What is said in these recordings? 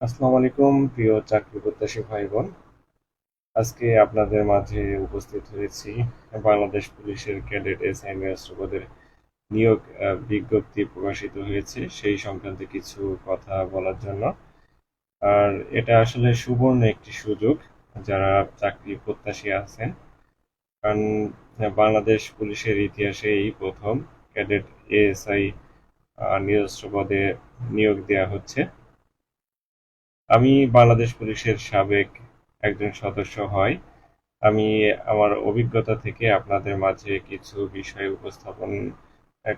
আসসালামু আলাইকুম প্রিয় চাকরি প্রত্যাশী ভাই বোন। আজকে আপনাদের মাঝে উপস্থিত হয়েছি বাংলাদেশ পুলিশের ক্যাডেট এসআই পদের নিয়োগ বিজ্ঞপ্তি প্রকাশিত হয়েছে সেই সংক্রান্তে কিছু কথা বলার জন্য। আর এটা আসলে সুবর্ণ একটি সুযোগ যারা চাকরি প্রত্যাশী আছেন, কারণ বাংলাদেশ পুলিশের ইতিহাসে এই প্রথম ক্যাডেট এএসআই নিরস্ত্র পদে নিয়োগ দেওয়া হচ্ছে। আমি বাংলাদেশ পুলিশের সাবেক একজন সদস্য হই। আমি আমার অভিজ্ঞতা থেকে আপনাদের মাঝে কিছু বিষয় উপস্থাপন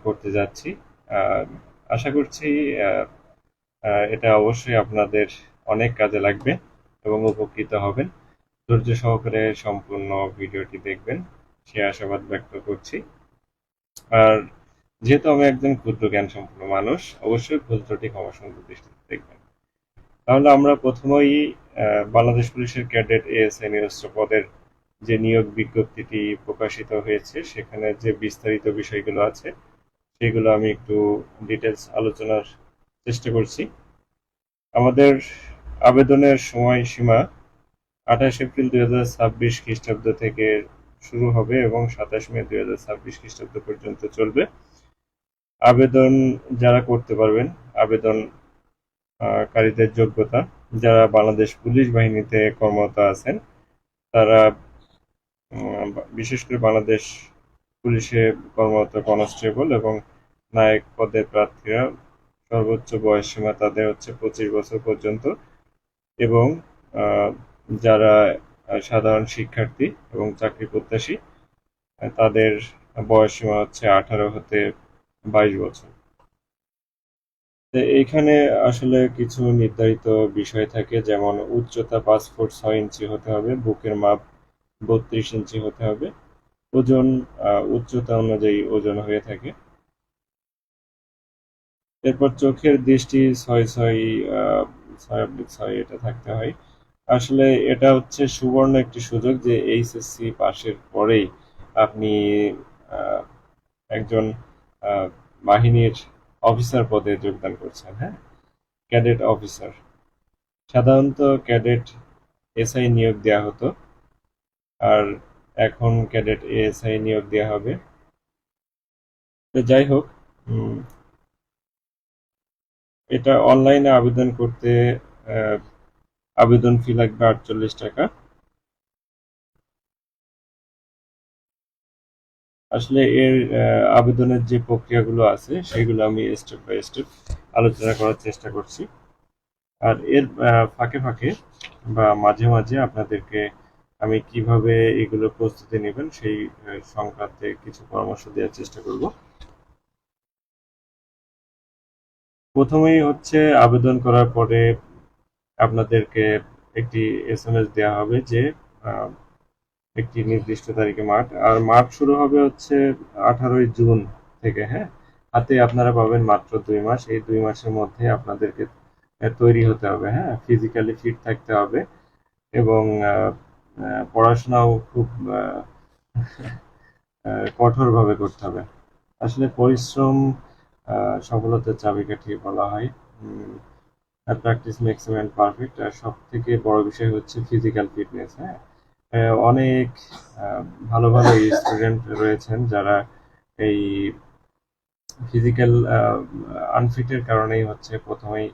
করতে যাচ্ছি। আহ, আশা করছি আহ, এটা অবশ্যই আপনাদের অনেক কাজে লাগবে এবং উপকৃত হবেন। ধৈর্য সহকারে সম্পূর্ণ ভিডিওটি দেখবেন সে আশাবাদ ব্যক্ত করছি। আর যেহেতু আমি একজন ক্ষুদ্র জ্ঞান সম্পন্ন মানুষ, অবশ্যই ভুল ত্রুটি ক্ষমাসুন্দর দৃষ্টিতে দেখবেন। তাহলে আমরা প্রথমেই বাংলাদেশ পুলিশের ক্যাডেট এএসআই নিরস্ত্র পদের যে নিয়োগ বিজ্ঞপ্তিটি প্রকাশিত হয়েছে সেখানে যে বিস্তারিত বিষয়গুলো আছে সেগুলো আমি একটু ডিটেলস আলোচনার চেষ্টা করছি। আমাদের আবেদনের সময়সীমা 28 এপ্রিল 2026 খ্রিস্টাব্দ থেকে শুরু হবে এবং 27 মে 2026 খ্রিস্টাব্দ পর্যন্ত চলবে। আবেদন যারা করতে পারবেন, আবেদন কারীদের যোগ্যতা: যারা বাংলাদেশ পুলিশ বাহিনীতে কর্মরত আছেন তারা, বিশেষ করে বাংলাদেশ পুলিশে কর্মরত কনস্টেবল এবং নায়ক পদের প্রার্থীরা, সর্বোচ্চ বয়সসীমা তাদের হচ্ছে 25 বছর পর্যন্ত। এবং আহ, যারা সাধারণ শিক্ষার্থী এবং চাকরি প্রত্যাশী, তাদের বয়সসীমা হচ্ছে 18 হতে 22 বছর। তো এইখানে আসলে কিছু নির্ধারিত বিষয় থাকে, যেমন উচ্চতা 5 ফুট 6 ইঞ্চি হতে হবে, বুকের মাপ 32 ইঞ্চি হতে হবে, ওজন উচ্চতা অনুযায়ী ওজন হয়ে থাকে। এরপর চোখের দৃষ্টি 6/6 এটা থাকতে হয়। আসলে এটা হচ্ছে সুবর্ণ একটি সুযোগ যে এইচএসসি পাশের পরেই আপনি আহ, একজন আহ, বাহিনীর অফিসার পদে যোগদান করছেন। হ্যাঁ, ক্যাডেট অফিসার। সাধারণত ক্যাডেট এসআই নিয়োগ দেওয়া হতো, আর এখন ক্যাডেট এএসআই নিয়োগ দেওয়া হবে। তো যাই হোক, উম, এটা অনলাইনে আবেদন করতে আহ, আবেদন ফি লাগবে 48 টাকা। আসলে এর আবেদনের যে প্রক্রিয়াগুলো আছে সেগুলো আমি স্টেপ বাই স্টেপ আলোচনা করার চেষ্টা করছি। আর এর ফাঁকে ফাঁকে বা মাঝে মাঝে আপনাদেরকে আমি কিভাবে এগুলো প্রস্তুতি নেবেন সেই সংক্রান্তে কিছু পরামর্শ দেওয়ার চেষ্টা করব। প্রথমেই হচ্ছে আবেদন করার পরে আপনাদেরকে একটি এসএমএস দেওয়া হবে যে আহ, একটি নির্দিষ্ট তারিখে মাঠ, আর মাঠ শুরু হবে হচ্ছে 18ই জুন থেকে। হ্যাঁ, হাতে আপনারা পাবেন মাত্র 2 মাস। এই 2 মাসের মধ্যে আপনাদেরকে তৈরি হতে হবে। হ্যাঁ, ফিজিক্যালি ফিট থাকতে হবে এবং পড়াশোনাও খুব কঠোরভাবে করতে হবে। আসলে পরিশ্রম সফলতার চাবিকাঠি বলা হয়। Practice makes a man perfect. আর সব থেকে বড় বিষয় হচ্ছে ফিজিক্যাল ফিটনেস। হ্যাঁ, অনেক আহ, ভালো ভালো স্টুডেন্ট রয়েছেন যারা এই ফিজিক্যাল আনফিটের কারণেই হচ্ছে প্রথমেই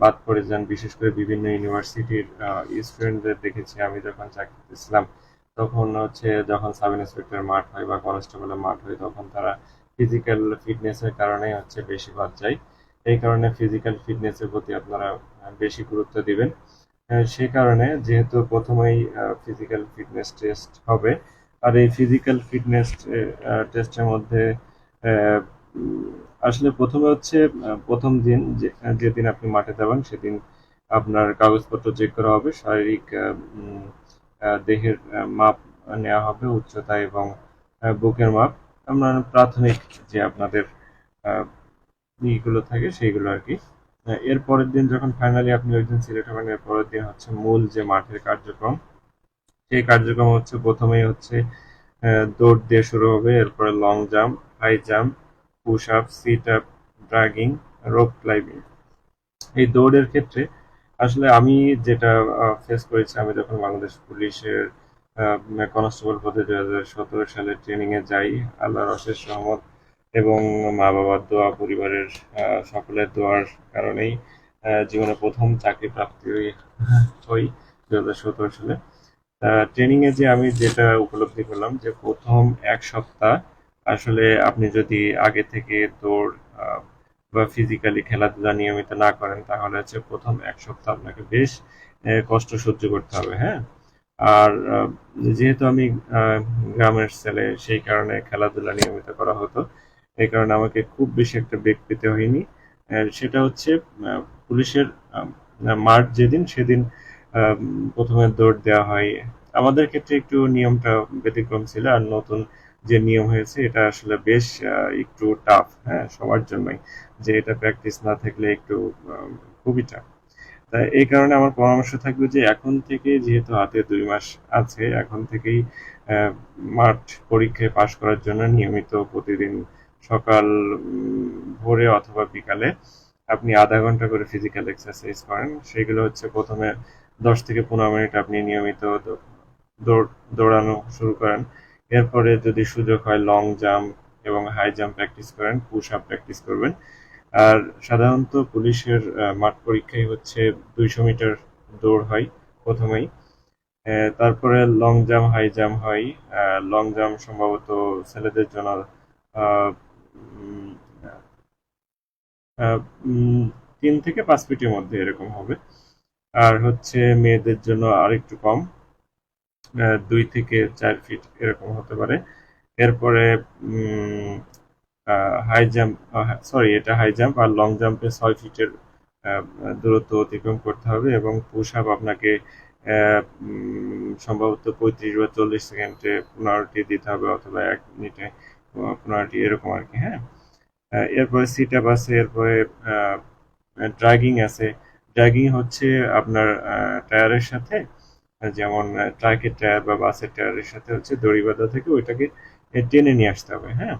বাদ পড়ে যান। বিশেষ করে বিভিন্ন ইউনিভার্সিটির স্টুডেন্টদের দেখেছি আমি যখন চাকরিতে ছিলাম, তখন হচ্ছে যখন সাব ইন্সপেক্টর মাঠ হয় বা কনস্টেবলের মাঠ হয় তখন তারা ফিজিক্যাল ফিটনেসের কারণেই হচ্ছে বেশি বাদ যায়। এই কারণে ফিজিক্যাল ফিটনেসের প্রতি আপনারা বেশি গুরুত্ব দিবেন। সে কারণে যেহেতু প্রথমেই ফিজিক্যাল ফিটনেস টেস্ট হবে, আর এই ফিজিক্যাল ফিটনেস টেস্টের মধ্যে আহ, উম, আসলে প্রথমে হচ্ছে প্রথম দিন যেদিন আপনি মাঠে যাবেন সেদিন আপনার কাগজপত্র চেক করা হবে, শারীরিক দেহের মাপ নেওয়া হবে, উচ্চতা এবং বুকের মাপ। আপনার প্রাথমিক যে আপনাদের আহ, ইগুলো থাকে সেইগুলো আর কি। এর পরের দিন যখন ফাইনালি আপনি ওই দিন সিলেক্ট হবেন, এর পরের দিন হচ্ছে মূল যে মাঠের কার্যক্রম। সেই কার্যক্রম হচ্ছে প্রথমেই হচ্ছে দৌড় দিয়ে শুরু হবে, এরপরে long jump, high jump, push up, sit up, dragging, rope climbing. এই দৌড়ের ক্ষেত্রে আসলে আমি যেটা ফেস করেছি, আমি যখন বাংলাদেশ পুলিশের কনস্টেবল পদে 2017 সালে ট্রেনিং এ যাই, আল্লাহর অশেষ রহমত এবং মা বাবার দোয়া, পরিবারের সকলের দোয়ার কারণেই জীবনে প্রথম চাকরি প্রাপ্তি হই 2017 সালে। ট্রেনিং এ যে আমি যেটা উপলব্ধি করলাম যে প্রথম এক সপ্তাহ আসলে আপনি যদি আগে থেকে দৌড় বা ফিজিক্যালি খেলাধুলা নিয়মিত না করেন, তাহলে হচ্ছে প্রথম এক সপ্তাহ আপনাকে বেশ কষ্ট সহ্য করতে হবে, হ্যাঁ। আর যেহেতু আমি আহ, গ্রামের ছেলে, সেই কারণে খেলাধুলা নিয়মিত করা হতো। এই কারণে আমাকে খুব বেশি একটা বেগ পেতে হয়নি। সেটা হচ্ছে পুলিশের আহ, মাঠ যেদিন, সেদিন আহ, প্রথমে দৌড় দেওয়া হয়। আমাদের ক্ষেত্রে একটু নিয়মটা ব্যতিক্রম ছিল, আর নতুন যে নিয়ম হয়েছে এটা আসলে বেশ একটু টাফ, হ্যাঁ, সবার জন্যই, যে এটা প্র্যাকটিস না থাকলে একটু আহ, খুবই টাফ। তাই এই কারণে আমার পরামর্শ থাকবে যে এখন থেকে, যেহেতু হাতে 2 মাস আছে, এখন থেকেই আহ, মাঠ পরীক্ষায় পাশ করার জন্য নিয়মিত প্রতিদিন সকাল ভোরে অথবা বিকালে আপনি আধা ঘন্টা করে ফিজিক্যাল এক্সারসাইজ করেন। সেগুলো হচ্ছে প্রথমে 10 থেকে 15 মিনিট আপনি নিয়মিত দৌড়ানো শুরু করেন। এরপরে যদি সুযোগ হয় লং জাম্প এবং হাই জাম্প প্র্যাকটিস করেন, পুশ আপ প্র্যাকটিস করবেন। আর সাধারণত পুলিশের মাঠ পরীক্ষায় হচ্ছে 200 মিটার দৌড় হয় প্রথমেই। তারপরে লং জাম্প, হাই জাম্প হয়। লং জাম্প সম্ভবত ছেলেদের জন্য আহ, উম, আহ, উম, 3 থেকে 5 ফিটের মধ্যে এরকম হবে। আর হচ্ছে মেয়েদের জন্য আরেকটু কম, 2 থেকে 4 ফিট এরকম হতে পারে। এরপরে হাই জাম্প, সরি, এটা হাই জাম্প। আর লং জাম্পে 6 ফিটের দূরত্ব অতিক্রম করতে হবে, এবং পুশ আপ আপনাকে সম্ভবত 35 বা 40 সেকেন্ডে 15টি দিতে হবে, অথবা 1 মিনিটে 15টি, এরকম আর কি, হ্যাঁ। এরপরে সিট আপ আছে, এরপরে ড্রাগিং আছে। ড্রাগিং হচ্ছে আপনার টায়ারের সাথে, যেমন ট্রাকের টায়ার বা বাসের টায়ারের সাথে হচ্ছে দড়ি বাঁধা থেকে ওইটাকে টেনে নিয়ে আসতে হবে, হ্যাঁ।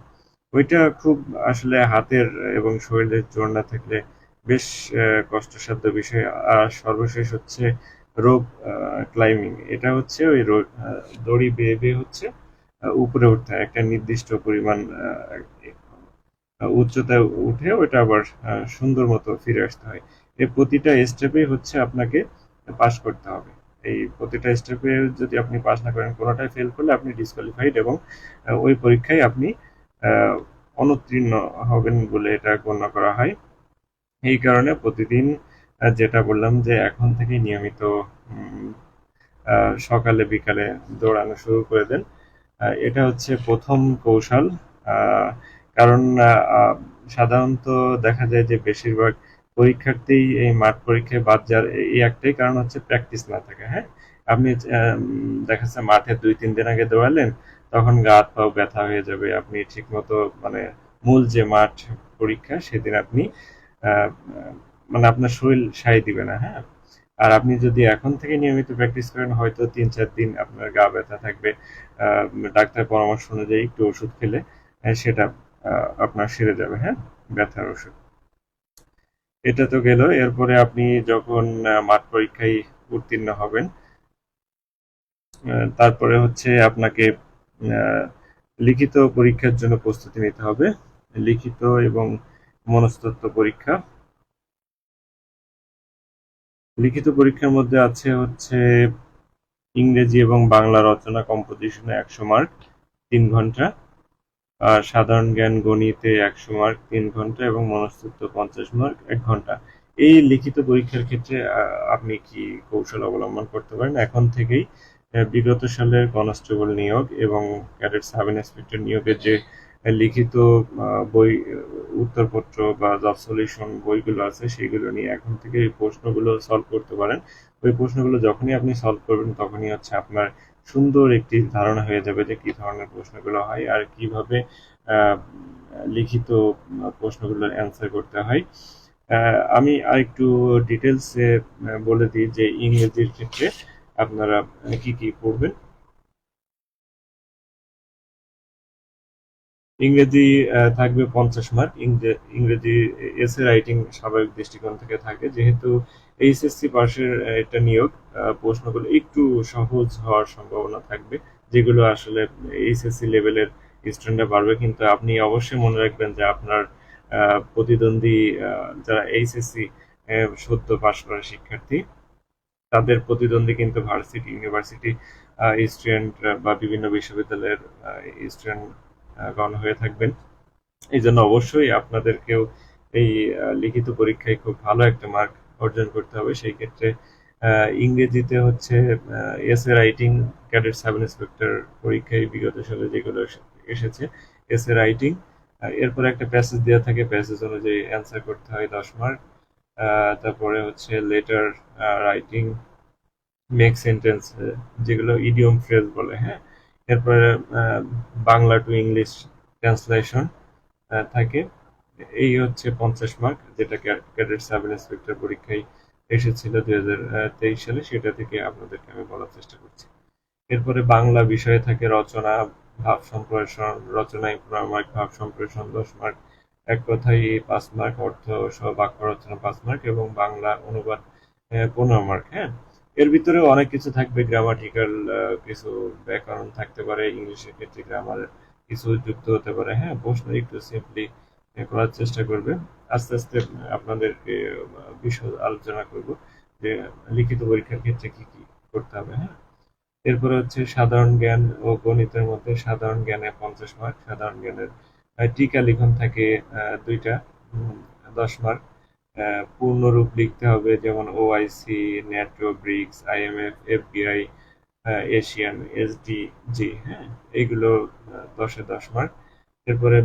ওইটা খুব আসলে হাতের এবং শরীরের জোর না থাকলে বেশ কষ্টসাধ্য বিষয়। আর সর্বশেষ হচ্ছে রোপ ক্লাইম্বিং। এটা হচ্ছে ওই দড়ি বেয়ে বেয়ে হচ্ছে উপরে উঠতে হয় একটা নির্দিষ্ট পরিমাণ উচ্চতায় উঠে ওইটা আবার সুন্দর মতো ফিরে আসতে হয়। এই প্রতিটা স্টেপে হচ্ছে আপনাকে পাস করতে হবে। এই প্রতিটা স্টেপে যদি আপনি পাস না করেন, কোনোটাই ফেল করলে আপনি ডিসকোয়ালিফাইড, এবং ওই পরীক্ষায় আপনি আহ, অনুত্তীর্ণ হবেন বলে এটা গণ্য করা হয়। এই কারণে প্রতিদিন যেটা বললাম যে এখন থেকে নিয়মিত উম, সকালে বিকালে দৌড়ানো শুরু করে দেন। এটা হচ্ছে প্রথম কৌশল। আহ, কারণ সাধারণত দেখা যায় যে বেশিরভাগ পরীক্ষার্থী এই মাঠ পরীক্ষায় বাদ যাওয়ার এই একটাই কারণ হচ্ছে প্র্যাকটিস না থাকা, হ্যাঁ। আপনি দেখা যাচ্ছে মাঠে 2-3 দিন আগে দৌড়ালেন, তখন গা হাত পাও ব্যথা হয়ে যাবে, আপনি ঠিক মতো মানে মূল যে মাঠ পরীক্ষা সেদিন আপনি আহ, মানে আপনার শরীর সায় দিবে না, হ্যাঁ। আর আপনি যদি এখন থেকে নিয়মিত প্র্যাকটিস করেন, হয়তো 3-4 দিন আপনার গা ব্যথা থাকবে, আহ, ডাক্তার পরামর্শ অনুযায়ী একটু ওষুধ খেলে সেটা আপনার সেরে যাবে, হ্যাঁ, ব্যথার ওষুধ। এটা তো গেল। এরপরে আপনি যখন মাঠ পরীক্ষায় উত্তীর্ণ হবেন, তারপরে হচ্ছে আপনাকে আহ, লিখিত পরীক্ষার জন্য প্রস্তুতি নিতে হবে। লিখিত এবং মনস্তত্ত্ব পরীক্ষা। লিখিত পরীক্ষার মধ্যে আছে হচ্ছে ইংরেজি এবং বাংলা রচনা কম্পোজিশনে 100 মার্ক, 3 ঘন্টা। আর সাধারণ জ্ঞান গণিতে 100 মার্ক, 3 ঘন্টা, এবং মনস্তত্ত্ব 50 মার্ক, 1 ঘন্টা। এই লিখিত পরীক্ষার ক্ষেত্রে আপনি কি কৌশল অবলম্বন করতে পারেন এখন থেকেই? বিগত সালের কনস্টেবল নিয়োগ এবং ক্যাডেট সাব ইন্সপেক্টর নিয়োগের যে লিখিত বই, উত্তরপত্র বা জব সলিউশন বইগুলো আছে, সেগুলো নিয়ে এখন থেকে এই প্রশ্নগুলো সলভ করতে পারেন। ওই প্রশ্নগুলো যখনই আপনি সলভ করবেন, তখনই হচ্ছে আপনার সুন্দর একটি ধারণা হয়ে যাবে যে কি ধরনের প্রশ্নগুলো হয়, আর কিভাবে আহ, লিখিত প্রশ্নগুলোর অ্যান্সার করতে হয়। আমি আরেকটু ডিটেলসে বলে দিই যে ইংরেজির ক্ষেত্রে আপনারা কি কি পড়বেন। ইংরেজি থাকবে 50 মার্ক। ইংরেজি এসে রাইটিং স্বাভাবিক দৃষ্টিকোণ থেকে থাকে, যেহেতু এইচএসসি পাশের একটা নিয়োগ, প্রশ্নগুলো একটু সহজ হওয়ার সম্ভাবনা থাকবে, যেগুলো আসলে এইচএসসি লেভেলের স্টুডেন্টরা পারবে। কিন্তু আপনি অবশ্যই মনে রাখবেন যে আপনার প্রতিদ্বন্দ্বী যারা এইচএসসি সদ্য পাশ করা শিক্ষার্থী, তাদের প্রতিদ্বন্দ্বী কিন্তু ভার্সিটি ইউনিভার্সিটি স্টুডেন্ট বা বিভিন্ন বিশ্ববিদ্যালয়ের স্টুডেন্ট গণ হয়ে থাকবেন। এই জন্য অবশ্যই আপনাদেরকেও এই লিখিত পরীক্ষায় খুব ভালো একটা মার্ক অর্জন করতে হবে। সেই ক্ষেত্রে ইংরেজিতে হচ্ছে SA writing, cadet sub inspector পরীক্ষায় বিগত সালে যেগুলো এসেছে, এসএ রাইটিং, এরপরে একটা প্যাসেজ দেওয়া থাকে, প্যাসেজ অনুযায়ী অ্যান্সার করতে হয় 10 মার্ক। তারপরে হচ্ছে লেটার রাইটিং, মেক সেন্টেন্স, যেগুলো ইডিয়ম ফ্রেজ বলে, হ্যাঁ। এরপরে বাংলা টু ইংলিশ ট্রান্সলেশন থাকে। এই হচ্ছে 50 মার্ক, যেটা ক্যাডেট সাব ইন্সপেক্টর পরীক্ষায় এসেছিল 2023 সালে, সেটা থেকে আপনাদেরকে আমি বলার চেষ্টা করছি। এরপরে বাংলা বিষয়ে থাকে রচনা, ভাব সম্প্রসারণ, রচনায় 15 মার্ক, ভাব সম্প্রসারণ 10 মার্ক, এক কথায় 5 মার্ক, অর্থ সহ বাক্য রচনা 5 মার্ক, এবং বাংলা অনুবাদ 15 মার্ক। হ্যাঁ, এর ভিতরে অনেক কিছু থাকবে, গ্রামাটিক্যাল কিছু ব্যাকরণ থাকতে পারে, ইংলিশের ক্ষেত্রে গ্রামার কিছু যুক্ত হতে পারে। হ্যাঁ, প্রশ্ন একটু সিম্পলি করার চেষ্টা করবে। আস্তে আস্তে আপনাদেরকে বিশদ আলোচনা করব যে লিখিত পরীক্ষার ক্ষেত্রে কি কি করতে হবে। হ্যাঁ, এরপরে হচ্ছে সাধারণ জ্ঞান ও গণিতের মধ্যে সাধারণ জ্ঞানে 50 মার্ক, সাধারণ জ্ঞানের টিকা লিখন থাকে দুইটা, 10 মার্ক। পূর্ণরূপ লিখতে হবে, যেমন OIC, NATO, BRICS, IMF, FBI, ASEAN, SDG, হ্যাঁ, এইগুলো 10-এ 10 মার্ক। এরপরে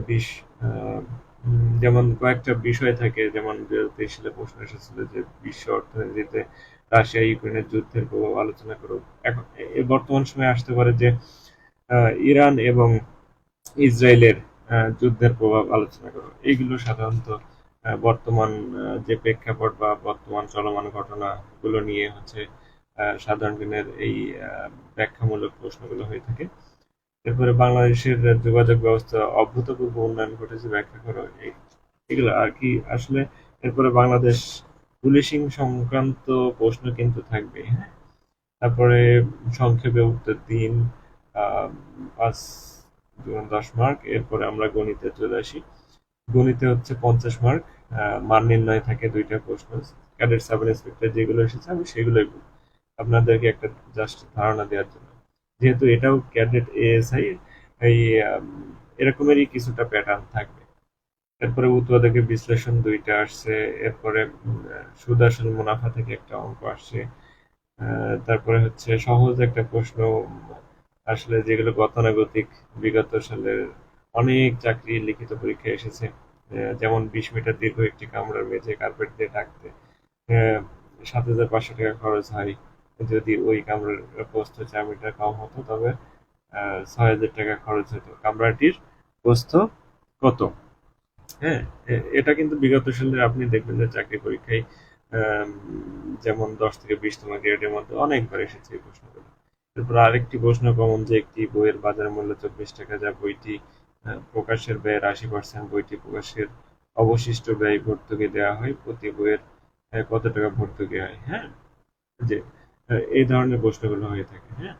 যেমন কয়েকটা বিষয় থাকে, যেমন 2023 সালে প্রশ্ন এসেছিল যে বিশ্ব অর্থনীতিতে রাশিয়া ইউক্রেনের যুদ্ধের প্রভাব আলোচনা করো। এখন বর্তমান সময়ে আসতে পারে যে ইরান এবং ইসরায়েলের যুদ্ধের প্রভাব আলোচনা করো। এইগুলো সাধারণত বর্তমান যে প্রেক্ষাপট বা বর্তমান চলমান ঘটনাগুলো নিয়ে হচ্ছে সাধারণ জ্ঞানের এই ব্যাখ্যামূলক প্রশ্নগুলো হয়ে থাকে। এরপরে বাংলাদেশের যোগাযোগ ব্যবস্থা অভূতপূর্ব উন্নয়ন ঘটেছে, ব্যাখ্যা করো। এগুলো আর কি আসলে। এরপরে বাংলাদেশ পুলিশিং সংক্রান্ত প্রশ্ন কিন্তু থাকবে, হ্যাঁ। তারপরে সংক্ষেপে উত্তর দিন, 5 × 10 মার্ক। এরপরে আমরা গণিতে চলে আসি। গণিতে হচ্ছে 50 মার্ক, মান নির্ণয় থাকে দুইটা প্রশ্ন। ক্যাডেট সাব ইন্সপেক্টর যেগুলো এসেছে আমি সেগুলোই বলবো আপনাদেরকে, একটা জাস্ট ধারণা দেওয়ার জন্য, যেহেতু এটাও ক্যাডেট এএসআই, এই এরকমেরই কিছুটা প্যাটার্ন থাকবে। এরপরে উৎপাদকের বিশ্লেষণ দুইটা আসছে। এরপরে সুদ আসল মুনাফা থেকে একটা অঙ্ক আসছে। তারপরে হচ্ছে সহজ একটা প্রশ্ন আসলে, যেগুলো গতানুগতিক বিগত সালের অনেক চাকরি লিখিত পরীক্ষায় এসেছে, যেমন 20 মিটার দীর্ঘ একটি কামরার মেঝে কার্পেট দিয়ে ঢাকতে 7,500 টাকা খরচ হয়। যদি ওই কামরার প্রস্থ 4 মিটার কম হতো, তবে 6,000 টাকা খরচ হতো। কামরাটির প্রস্থ কত? হ্যাঁ, এটা কিন্তু বিগত সালের আপনি দেখবেন যে চাকরি পরীক্ষায় আম, যেমন 10 থেকে 20তম গ্রেডের মধ্যে অনেকবার এসেছে এই প্রশ্নগুলো। এরপর আরেকটি প্রশ্ন কমন, যে একটি বইয়ের বাজার মূল্য 24 টাকা, যা বইটি প্রকাশের ব্যয়ের 80%, বইটি প্রকাশের অবশিষ্ট ব্যয় ভর্তুকি দেওয়া হয়, প্রতি বইয়ের কত টাকা ভর্তুকি হয়। হ্যাঁ, যে এই ধরনের প্রশ্নগুলো হয়ে থাকে। হ্যাঁ,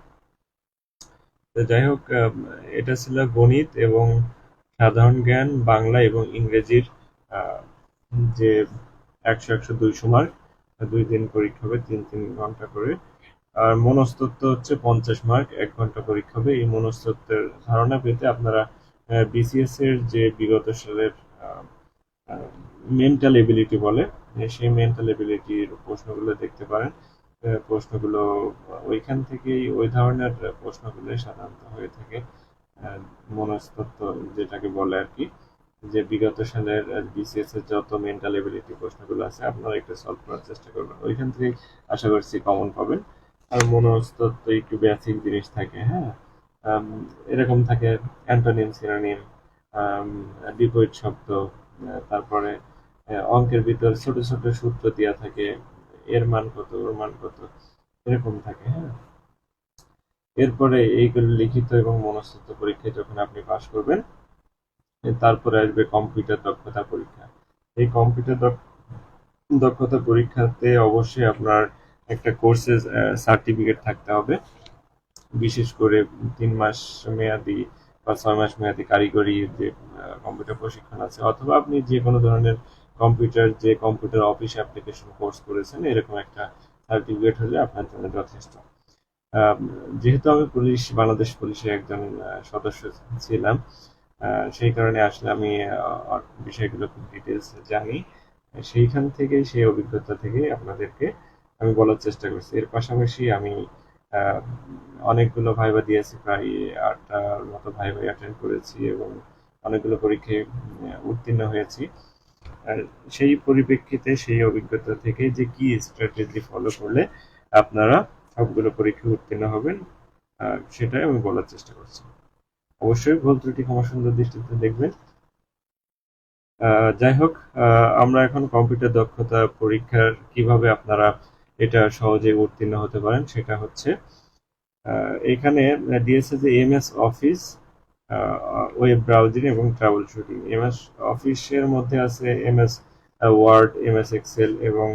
তো যাই হোক, এটা ছিল গণিত এবং সাধারণ জ্ঞান, বাংলা এবং ইংরেজির আহ, যে 100-100-200 মার্ক, 2 দিন পরীক্ষা হবে, 3-3 ঘন্টা করে। আর মনস্তত্ত্ব হচ্ছে 50 মার্ক, 1 ঘন্টা পরীক্ষা হবে। এই মনস্তত্ত্বের ধারণা পেতে আপনারা বিসিএস এর যে বিগত সালের মেন্টাল এবিলিটি বলে, সেই মেন্টাল এবিলিটির প্রশ্নগুলো দেখতে পারেন। প্রশ্নগুলো ওইখান থেকেই, ওই ধরনের প্রশ্নগুলো সাধারণত হয়ে থাকে। মনস্তত্ত্ব যেটাকে বলে আর কি, যে বিগত সালের বিসিএস এর যত মেন্টাল এবিলিটি প্রশ্নগুলো আছে আপনারা একটু সলভ করার চেষ্টা করবেন, ওইখান থেকে আশা করছি কমন পাবেন। আর মনস্তত্ত্ব একটু বেসিক জিনিস থাকে, হ্যাঁ। আম, এরকম থাকে অ্যান্টোনিম, সিনোনিম, বিপরীত শব্দ, তারপরে অঙ্কের ভিতর ছোট ছোট সূত্র দেওয়া থাকে, এর মান কত, ওর মান কত, এরকম থাকে। হ্যাঁ, এরপরে এইগুলো লিখিত এবং মনস্তত্ত্ব পরীক্ষায় যখন আপনি পাশ করবেন, তারপরে আসবে কম্পিউটার দক্ষতা পরীক্ষা। এই কম্পিউটার দক্ষতা পরীক্ষাতে অবশ্যই আপনার একটা কোর্সের সার্টিফিকেট থাকতে হবে। বিশেষ করে ৩ মাস মেয়াদি বা ৬ মাস মেয়াদি কারিগরি যে কম্পিউটার প্রশিক্ষণ আছে, অথবা আপনি যে কোনো ধরনের কম্পিউটার অফিস অ্যাপ্লিকেশন কোর্স করেছেন, এরকম একটা সার্টিফিকেট হলে আপনার জন্য যথেষ্ট। আহ, যেহেতু আমি বাংলাদেশ পুলিশের একজন সদস্য ছিলাম, সেই কারণে আসলে আমি বিষয়গুলো খুব ডিটেলস জানি। সেইখান থেকে, সেই অভিজ্ঞতা থেকে আপনাদেরকে আমি বলার চেষ্টা করছি। এর পাশাপাশি আমি আহ, অনেকগুলো ভাইবা দিয়েছি, প্রায় ৮টার মতো ভাইবা অ্যাটেন্ড করেছি এবং অনেকগুলো পরীক্ষায় উত্তীর্ণ হয়েছি। আর সেই পরিপ্রেক্ষিতে, সেই অভিজ্ঞতা থেকে যে কি স্ট্র্যাটেজি ফলো করলে আপনারা সবগুলো পরীক্ষায় উত্তীর্ণ হবেন, সেটাই আমি বলার চেষ্টা করছি। অবশ্যই ভুল ত্রুটি ক্ষমা সুন্দর দৃষ্টিতে দেখবেন। যাই হোক, আমরা এখন কম্পিউটার দক্ষতা পরীক্ষার কিভাবে আপনারা এটা সহজে উত্তীর্ণ হতে পারেন সেটা হচ্ছে, এখানে দিয়েছে যে এমএস অফিস, ওয়েব ব্রাউজিং এবং ট্রাবল শুটিং। এমএস অফিসের মধ্যে আছে এমএস ওয়ার্ড, এমএস এক্সেল এবং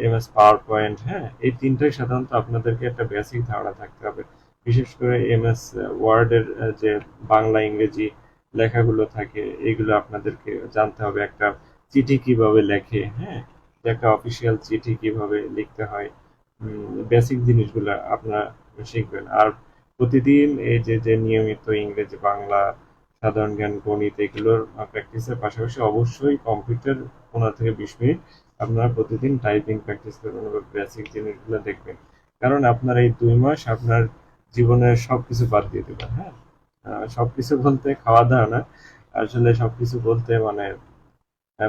এমএস পাওয়ার পয়েন্ট। হ্যাঁ, এই তিনটাই সাধারণত আপনাদেরকে একটা বেসিক ধারণা থাকতে হবে। বিশেষ করে এমএস ওয়ার্ডের যে বাংলা ইংরেজি লেখাগুলো থাকে, এগুলো আপনাদেরকে জানতে হবে। একটা চিঠি কিভাবে লেখে, হ্যাঁ, একটা অফিসিয়াল চিঠি কিভাবে লিখতে হয়, বেসিক জিনিসগুলো আপনারা শিখবেন। আর প্রতিদিন এই যে যে নিয়মিত ইংরেজি, বাংলা, সাধারণ জ্ঞান, গণিত, এগুলোর প্র্যাকটিসের পাশাপাশি অবশ্যই কম্পিউটার 15 থেকে 20 মিনিট আপনারা প্রতিদিন টাইপিং প্র্যাকটিস করবেন এবং বেসিক জিনিসগুলো দেখবেন। কারণ আপনার এই 2 মাস আপনার জীবনের সবকিছু বাদ দিয়ে দেবেন। হ্যাঁ, সবকিছু বলতে খাওয়া দাওয়া না, আসলে সবকিছু বলতে মানে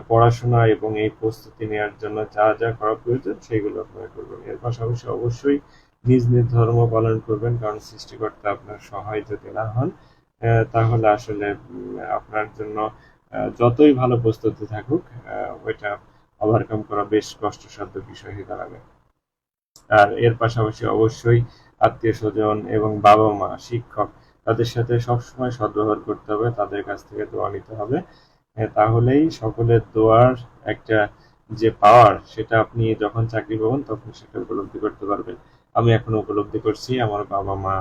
পড়াশোনা এবং এই প্রস্তুতি নেওয়ার জন্য যা যা করা প্রয়োজন সেগুলো আপনারা করবেন। এর পাশাপাশি অবশ্যই নিজ নিজ ধর্ম পালন করবেন, কারণ সৃষ্টিকর্তা আপনার সহায় যদি না হন, তাহলে আসলে আপনার জন্য যতই ভালো প্রস্তুতি থাকুক, ওইটা ওভারকাম করা বেশ কষ্টসাধ্য বিষয় হয়ে দাঁড়াবে। আর এর পাশাপাশি অবশ্যই আত্মীয় স্বজন এবং বাবা মা, শিক্ষক, তাদের সাথে সবসময় সদ্ব্যবহার করতে হবে, তাদের কাছ থেকে দোয়া নিতে হবে। তাহলেই সকলের দোয়ার একটা যে পাওয়ার, সেটা আপনি যখন চাকরি পাবেন তখন সেটা উপলব্ধি করতে পারবেন। আমি এখন উপলব্ধি করছি আমার বাবা মা,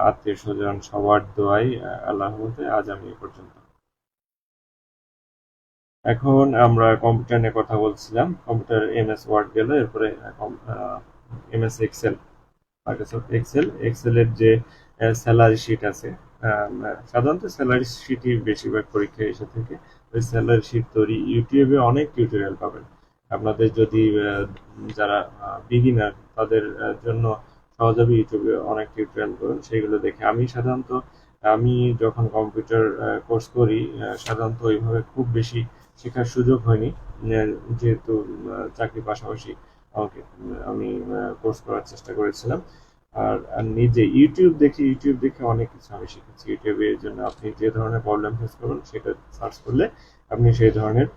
আত্মীয় স্বজন সবার দোয়াই, আল্লাহর রহমতে আজ আমি এ পর্যন্ত। এখন আমরা কম্পিউটার নিয়ে কথা বলছিলাম। কম্পিউটার এমএস ওয়ার্ড গেল, এরপরে এমএস এক্সেল, মাইক্রোসফট এক্সেল। এক্সেলের যে স্যালারি শিট আছে, সাধারণত স্যালারি শিটই বেশিরভাগ পরীক্ষায় এসে থাকে। ওই স্যালারি শিট তৈরি ইউটিউবে অনেক টিউটোরিয়াল পাবেন। আপনাদের যদি যারা বিগিনার, তাদের জন্য সহজ হবে ইউটিউবে অনেক টিউটোরিয়াল পাবেন, সেইগুলো দেখে। আমি যখন কম্পিউটার কোর্স করি, সাধারণত ওইভাবে খুব বেশি শেখার সুযোগ হয়নি, যেহেতু চাকরির পাশাপাশি আমি কোর্স করার চেষ্টা করেছিলাম। আর নিজে ইউটিউব দেখে অনেক কিছু আমি শিখেছি। ইউটিউবের জন্য আপনি যে ধরনের প্রবলেম ফেস করবেন সেটা সার্চ করলে আপনি সেই ধরনের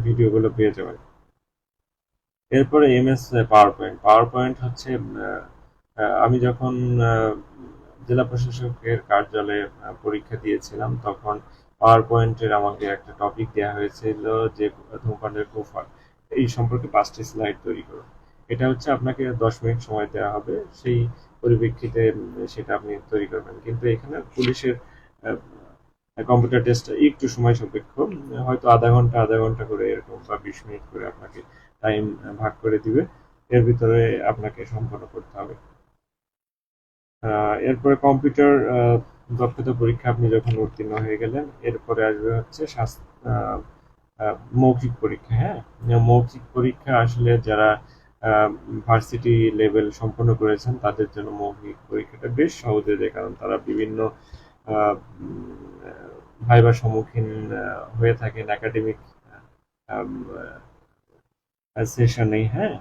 ভিডিওগুলো পেয়ে যাবেন। এরপরে MS power point. Power point হচ্ছে, আমি যখন জেলা প্রশাসকের কার্যালয়ে পরীক্ষা দিয়েছিলাম, তখন পাওয়ার পয়েন্টের আমাকে একটা টপিক দেওয়া হয়েছিল যে ধূমপানের কুফল, এই সম্পর্কে 5টি স্লাইড তৈরি করুন। এটা হচ্ছে আপনাকে 10 মিনিট সময় দেওয়া হবে, সেই পরিপ্রেক্ষিতে সেটা আপনি তৈরি করবেন। কিন্তু এখানে পুলিশের কম্পিউটার টেস্টটা একটু সময় সাপেক্ষ, হয়তো আধা ঘন্টা করে এরকম বা 20 মিনিট করে আপনাকে টাইম ভাগ করে দিবে, এর ভিতরে আপনাকে সম্পন্ন করতে হবে। এরপরে কম্পিউটার দক্ষতা পরীক্ষা আপনি যখন উত্তীর্ণ হয়ে গেলেন, এরপরে আসবে হচ্ছে মৌখিক পরীক্ষা। হ্যাঁ, মৌখিক পরীক্ষা আসলে যারা ভার্সিটি লেভেল সম্পন্ন করেছেন তাদের জন্য মৌখিক পরীক্ষাটা বেশ সহজ হয়ে যায়, কারণ তারা বিভিন্ন ভাইবার সম্মুখীন হয়ে থাকেন একাডেমিক সেশনে। হ্যাঁ,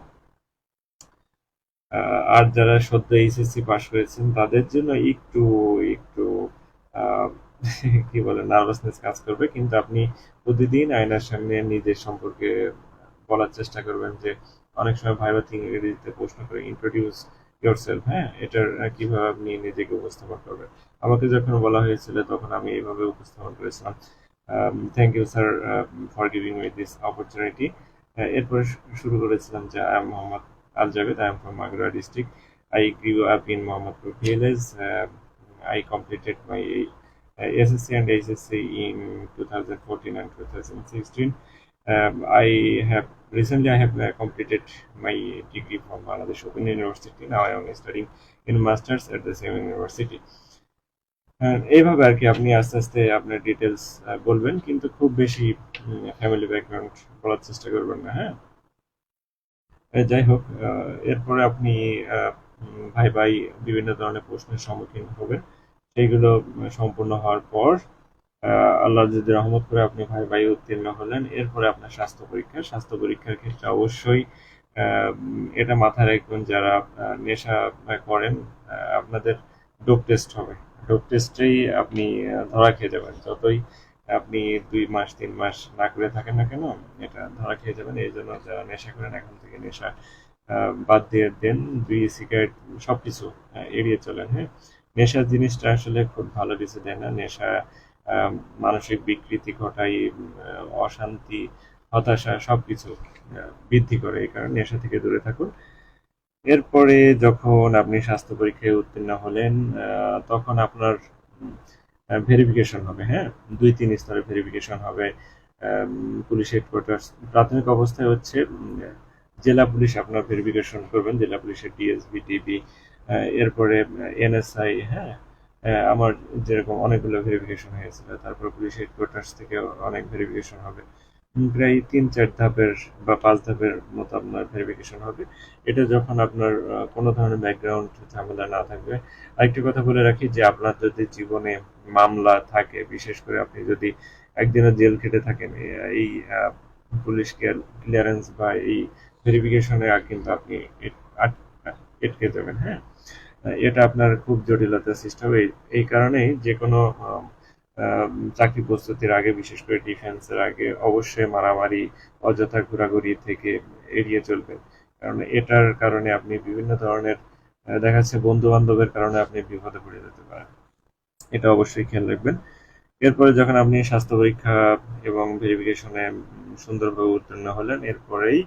আর যারা সদ্য এইচএসসি পাস করেছেন তাদের জন্য একটু একটু আহ, কি বলে, নার্ভাসনেস কাজ করবে। কিন্তু আপনি প্রতিদিন আয়নার সামনে নিজের সম্পর্কে বলার চেষ্টা করবেন, যে অনেক সময় ভাইবা থেকে ইংরেজিতে প্রশ্ন করে ইন্ট্রোডিউস ইয়োরসেলফ। হ্যাঁ, এটার কিভাবে আপনি নিজেকে উপস্থাপন করবেন, আমাকে যখন বলা হয়েছিল তখন আমি এইভাবে উপস্থাপন করেছিলাম। Thank you sir for giving me this opportunity. এরপরে শুরু করেছিলাম যে I am Mohammad Al Javed, I am from Magura district. I grew up in Mohammadpur village. I completed my SSC and HSC in 2014 and 2016. I have recently I have completed my degree from Bangladesh Open University. Now I am studying in masters at the same university. এইভাবে আর কি আপনি আস্তে আস্তে আপনার details বলবেন, কিন্তু খুব বেশি ফ্যামিলি ব্যাকগ্রাউন্ড বলার চেষ্টা করবেন না। হ্যাঁ, যাই হোক, এরপরে আপনি ভাই ভাই বিভিন্ন ধরনের প্রশ্নের সম্মুখীন হবেন। সেইগুলো সম্পূর্ণ হওয়ার পর আল্লাহ যদি রহমত করে আপনি ভাই ভাই উত্তীর্ণ হলেন, এরপরে আপনার স্বাস্থ্য পরীক্ষার ক্ষেত্রে অবশ্যই এটা মাথায় রাখবেন, যারা নেশা করেন আপনাদের ডোপ টেস্ট হবে। ডোপ টেস্টেই আপনি ধরা খেয়ে যাবেন। যতই আপনি 2 মাস 3 মাস না করে থাকেন না কেন, এটা ধরা খেয়ে যাবেন। এই জন্য যারা নেশা করেন এখন থেকে নেশা বাদ দিয়ে দেন, বিড়ি সিগারেট সবকিছু এড়িয়ে চলেন। হ্যাঁ, নেশা জিনিসটা আসলে খুব ভালো কিছু দেয় না। নেশা মানসিক বিকৃতি ঘটায়, অশান্তি, হতাশা সবকিছু বৃদ্ধি করে। এই কারণে নেশা থেকে দূরে থাকুন। এরপরে যখন আপনি স্বাস্থ্য পরীক্ষায় উত্তীর্ণ হলেন, তখন আপনার ভেরিফিকেশন হবে। হ্যাঁ, 2-3 স্তরে ভেরিফিকেশন হবে। পুলিশ হেডকোয়ার্টার্স প্রাথমিক অবস্থায় হচ্ছে জেলা পুলিশ আপনার ভেরিফিকেশন করবেন, জেলা পুলিশের ডিএসপি, ডিবি, এরপরে এনএসআই। হ্যাঁ, আমার যেরকম অনেকগুলো ভেরিফিকেশন হয়েছিল। তারপর পুলিশ হেডকোয়ার্টার্স থেকে অনেক ভেরিফিকেশন হবে। প্রায় 3-4 ধাপের বা 5 ধাপের মতো আপনার ভেরিফিকেশন হবে। এটা যখন আপনার কোনো ধরনের ব্যাকগ্রাউন্ড ঝামেলা না থাকবে। আরেকটি কথা বলে রাখি যে আপনার যদি জীবনে মামলা থাকে, বিশেষ করে আপনি যদি একদিনও জেল খেটে থাকেন, এই পুলিশ ক্লিয়ারেন্স বা এই ভেরিফিকেশনে কিন্তু আপনি আটকে যাবেন। হ্যাঁ, এটা আপনার খুব জটিলতা সৃষ্টি হবে। এই কারণেই যে কোনো চাকরি প্রস্তুতির আগে, বিশেষ করে ডিফেন্সের আগে, অবশ্যই মারামারি, অযথা ঘোরাঘুরি থেকে এড়িয়ে চলবেন। কারণ এটার কারণে আপনি বিভিন্ন ধরনের দেখা যাচ্ছে বন্ধু বান্ধবের কারণে আপনি বিপদে পড়ে যেতে পারেন। এটা অবশ্যই খেয়াল রাখবেন। এরপরে যখন আপনি স্বাস্থ্য পরীক্ষা এবং ভেরিফিকেশনে সুন্দরভাবে উত্তীর্ণ হলেন, এরপরেই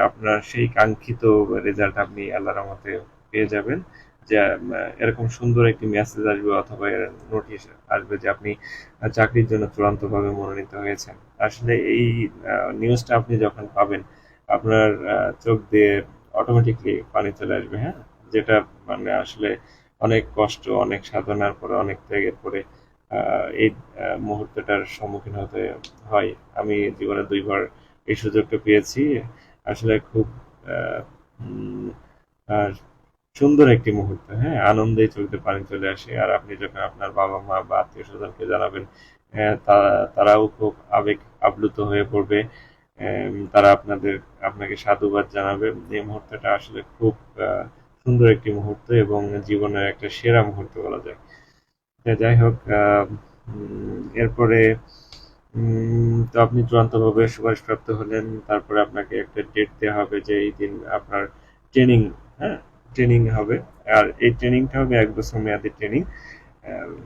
আপনার সেই কাঙ্ক্ষিত রেজাল্ট আপনি আল্লাহর রহমতে পেয়ে যাবেন। যে এরকম সুন্দর একটি মেসেজ আসবে অথবা নোটিশ আসবে যে আপনি চাকরির জন্য চূড়ান্তভাবে মনোনীত হয়েছেন। আসলে এই নিউজটা আপনি যখন পাবেন, আপনার চোখ দিয়ে অটোমেটিকলি পানি চলে আসবে। হ্যাঁ, যেটা মানে আসলে অনেক কষ্ট, অনেক সাধনার পরে, অনেক ত্যাগের পরে এই মুহূর্তটার সম্মুখীন হতে হয়। আমি জীবনে 2 বার এই সুযোগটা পেয়েছি। আসলে খুব আহ, উম, আর সুন্দর একটি মুহূর্ত। হ্যাঁ, আনন্দে চোখ দিয়ে পানি চলে আসে। আর আপনি যখন আপনার বাবা মা বা আত্মীয় স্বজনকে জানাবেন, তারাও খুব আবেগ আপ্লুত হয়ে পড়বে। তারা আপনাকে সাধুবাদ জানাবে। এই মুহূর্তটা আসলে খুব সুন্দর একটি মুহূর্ত এবং জীবনের একটা সেরা মুহূর্ত বলা যায়। যাই হোক, এরপরে তো আপনি চূড়ান্তভাবে সুপারিশপ্রাপ্ত হলেন। তারপরে আপনাকে একটা ডেট দেওয়া হবে যে এই দিন আপনার ট্রেনিং, হ্যাঁ, ট্রেনিং হবে। আর এই ট্রেনিংটা হবে 1 বছর মেয়াদী ট্রেনিং।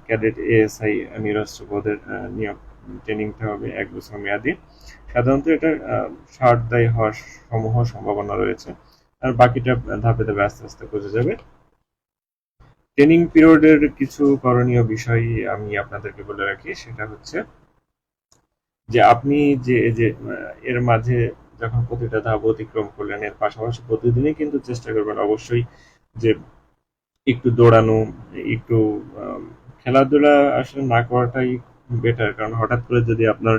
ক্যাডেট এএসআই নিরস্ত্র পদের নিয়োগ ট্রেনিংটা হবে 1 বছর মেয়াদী। সাধারণত এটা সারদায়ী হওয়ার সমূহ সম্ভাবনা রয়েছে। আর বাকিটা ধাপে ধাপে আস্তে আস্তে বোঝা যাবে। ট্রেনিং পিরিয়ডের কিছু করণীয় বিষয় আমি আপনাদেরকে বলে রাখি। সেটা হচ্ছে যে আপনি যে এর মাঝে যখন প্রতিটা ধাপ অতিক্রম করলেন, এর পাশাপাশি প্রতিদিনই কিন্তু চেষ্টা করবেন অবশ্যই যে একটু দৌড়ানো, একটু খেলাধুলা আসলে না করাটাই বেটার। কারণ হঠাৎ করে যদি আপনার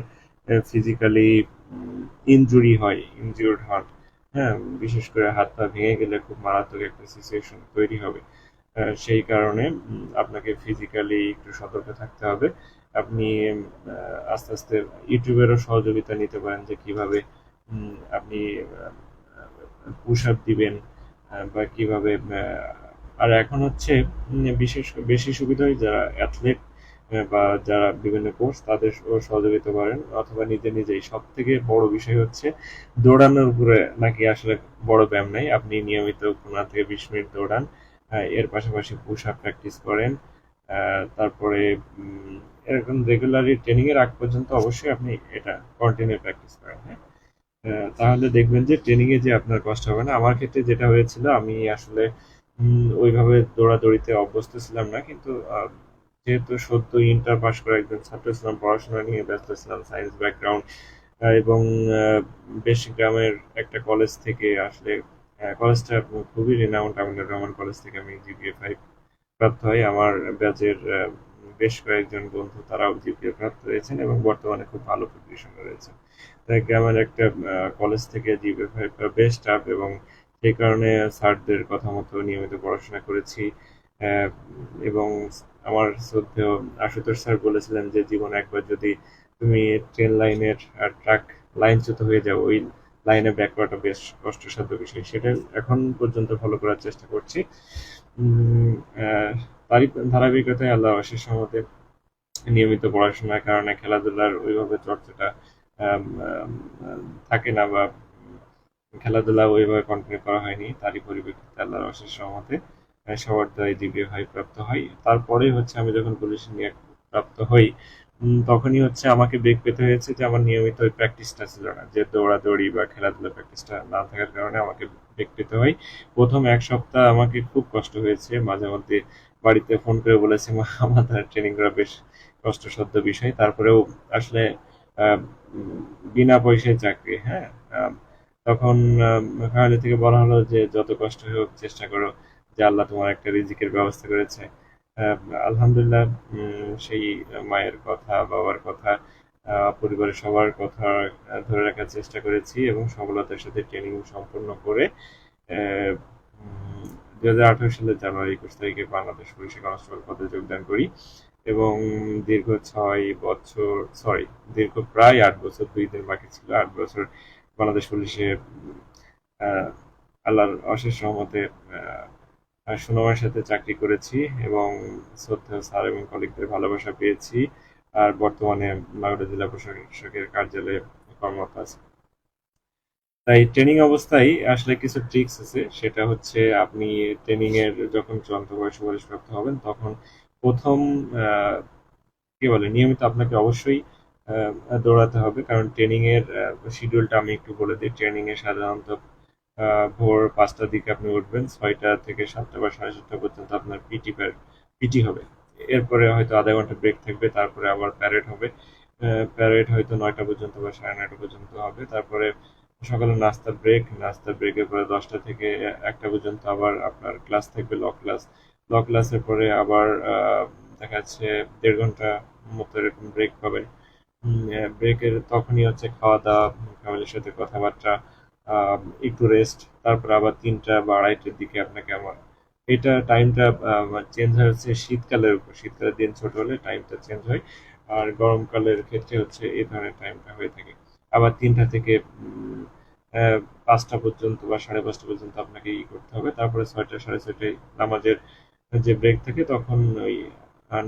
ফিজিক্যালি ইনজিউর্ড হন, হ্যাঁ, বিশেষ করে হাত পা ভেঙে গেলে খুব মারাত্মক একটা সিচুয়েশন তৈরি হবে। সেই কারণে আপনাকে ফিজিক্যালি একটু সতর্ক থাকতে হবে। আপনি আস্তে আস্তে ইউটিউবেরও সহযোগিতা নিতে পারেন যে কিভাবে আপনি পুশ আপ দিবেন বা কিভাবে। আর এখন হচ্ছে বেশি সুবিধা হয় যারা অ্যাথলেট বা যারা বিভিন্ন কোর্স, তাদের সহযোগিতা করেন অথবা নিজেই। সব থেকে বড় বিষয় হচ্ছে দৌড়ানোর উপরে নাকি আসলে বড় ব্যায়াম নাই। আপনি নিয়মিত 15 থেকে 20 মিনিট দৌড়ান, এর পাশাপাশি পুশ আপ প্র্যাকটিস করেন, তারপরে এরকম রেগুলারলি ট্রেনিং এর আগ পর্যন্ত অবশ্যই আপনি এটা কন্টিনিউ প্র্যাকটিস করেন, হ্যাঁ। তাহলে দেখবেন যে ট্রেনিং এ যে আপনার কষ্ট হবে না। আমার ক্ষেত্রে যেটা হয়েছিল, আমি আসলে ওইভাবে দৌড়াদৌড়িতে অভ্যস্ত ছিলাম না, কিন্তু যেহেতু সদ্য ইন্টার পাস করা একজন ছাত্র ছিলাম, পড়াশোনা নিয়ে ব্যস্ত ছিলাম, সায়েন্স ব্যাকগ্রাউন্ড, এবং বেশ গ্রামের একটা কলেজ থেকে আসলে, কলেজটা খুবই রিনাউন্ড, আমিনুর রহমান কলেজ থেকে আমি জিপিএ 5 প্রাপ্ত হয়। আমার ব্যাচের বেশ কয়েকজন বন্ধু তারাও জিপিএ প্রাপ্ত হয়েছেন এবং বর্তমানে খুব ভালো পজিশনে রয়েছে। তাই গ্রামের একটা কলেজ থেকে জিপিএ 5 বেশ টাফ, এবং সেই কারণে স্যারদের কথা মতো নিয়মিত পড়াশোনা করেছি। আহ, এবং আমার শ্রদ্ধেয় আশুতোষ স্যার বলেছিলেন যে জীবনে একবার যদি তুমি ট্রেন লাইনের আর ট্রাক লাইনচ্যুত হয়ে যাও, ওই লাইনে ব্যাক করাটা বেশ কষ্টসাধ্য বিষয়। সেটা এখন পর্যন্ত ফলো করার চেষ্টা করছি। উম, আহ, তারই ধারাবাহিকতায় আল্লাহ অশেষ রহমতে নিয়মিত পড়াশোনার কারণে খেলাধুলার ওইভাবে চর্চাটা আম, আম, থাকে না, বা খেলাধুলা ওইভাবে কন্টিনিউ করা হয়নি। তারই পরিপ্রেক্ষিতে আল্লাহর অশেষ রহমতে সবার দ্বারাই জিপিএ 5 প্রাপ্ত হয়। তারপরে হচ্ছে আমি যখন পুলিশ নিয়ে প্রাপ্ত হই, তখনই হচ্ছে আমাকে বেগ পেতে হয়েছে যে আমার নিয়মিত ওই প্র্যাকটিসটা ছিল না, যে দৌড়াদৌড়ি বা খেলাধুলা প্র্যাকটিসটা না থাকার কারণে আমাকে বেগ পেতে হয়। প্রথম 1 সপ্তাহ আমাকে খুব কষ্ট হয়েছে, মাঝে মধ্যে বাড়িতে ফোন করে বলেছে মা আমার দ্বারা ট্রেনিং করা বেশ কষ্টসাধ্য বিষয়। তারপরেও আসলে আহ, বিনা পয়সায় চাকরি, হ্যাঁ। তখন ফ্যামিলি থেকে বলা হলো যে যত কষ্ট হোক চেষ্টা করো, যে আল্লাহ তোমার একটা রিজিকের ব্যবস্থা করেছে। আহ, আলহামদুলিল্লাহ, সেই মায়ের কথা, বাবার কথা, পরিবারের সবার কথা ধরে রাখার চেষ্টা করেছি এবং সফলতার সাথে ট্রেনিং সম্পন্ন করে 2018 সালের জানুয়ারি 21 তারিখে বাংলাদেশ পুলিশে কনস্টেবল পদে যোগদান করি, এবং দীর্ঘ 6 বছর, সরি, দীর্ঘ প্রায় 8 বছর, 2 দিন বাকি ছিল, 8 বছর বাংলাদেশ পুলিশে আহ, আল্লাহর অশেষ রহমতে সুনামের সাথে চাকরি করেছি, এবং শ্রদ্ধেয় স্যার এবং কলিগদের ভালোবাসা পেয়েছি। আর বর্তমানে নয়ডা জেলা প্রশাসকের কার্যালয়ে কর্মরত আছি। তাই ট্রেনিং অবস্থায় আসলে কিছু ট্রিক্স আছে, সেটা হচ্ছে আপনি ট্রেনিং এর যখন চূড়ান্ত বয়সে বহিষ্প্রাপ্ত হবেন, তখন প্রথম আহ, কি বলে নিয়মিত আপনাকে অবশ্যই দৌড়াতে হবে, কারণ ট্রেনিং এর শিডিউলটা আমি একটু বলে দিই। ট্রেনিং এ সাধারণত ভোর 5টার দিকে আপনি উঠবেন, 6টা থেকে 7টা বা 7:30 পর্যন্ত আপনার পিটি হবে। এরপরে হয়তো আধা ঘন্টা ব্রেক থাকবে, তারপরে আবার প্যারেড হবে। প্যারেড হয়তো 9টা পর্যন্ত বা 9:30 পর্যন্ত হবে। তারপরে সকালে নাস্তা ব্রেকের পরে 10টা থেকে 1টা পর্যন্ত আবার আপনার ক্লাস থাকবে, ল ক্লাসের পরে আবার দেখা যাচ্ছে 1.5 ঘন্টা মতো এরকম ব্রেক পাবেন। ব্রেকের তখনই হচ্ছে খাওয়া দাওয়া, ফ্যামিলির সাথে কথাবার্তা, একটু রেস্ট, তারপর আবার 3টা বা 2:30টার দিকে আপনাকে আমার এটা টাইমটা চেঞ্জ হচ্ছে শীতকালের উপর। শীতকালের দিন ছোট হলে টাইমটা চেঞ্জ হয়, আর গরমকালের ক্ষেত্রে হচ্ছে এই ধরনের টাইমটা হয়ে থাকে। আবার 3টা থেকে 5টা পর্যন্ত বা 5:30 পর্যন্ত আপনাকে করতে হবে। তারপরে 6টা 6:30টায় নামাজের যে ব্রেক থাকে, তখন ওই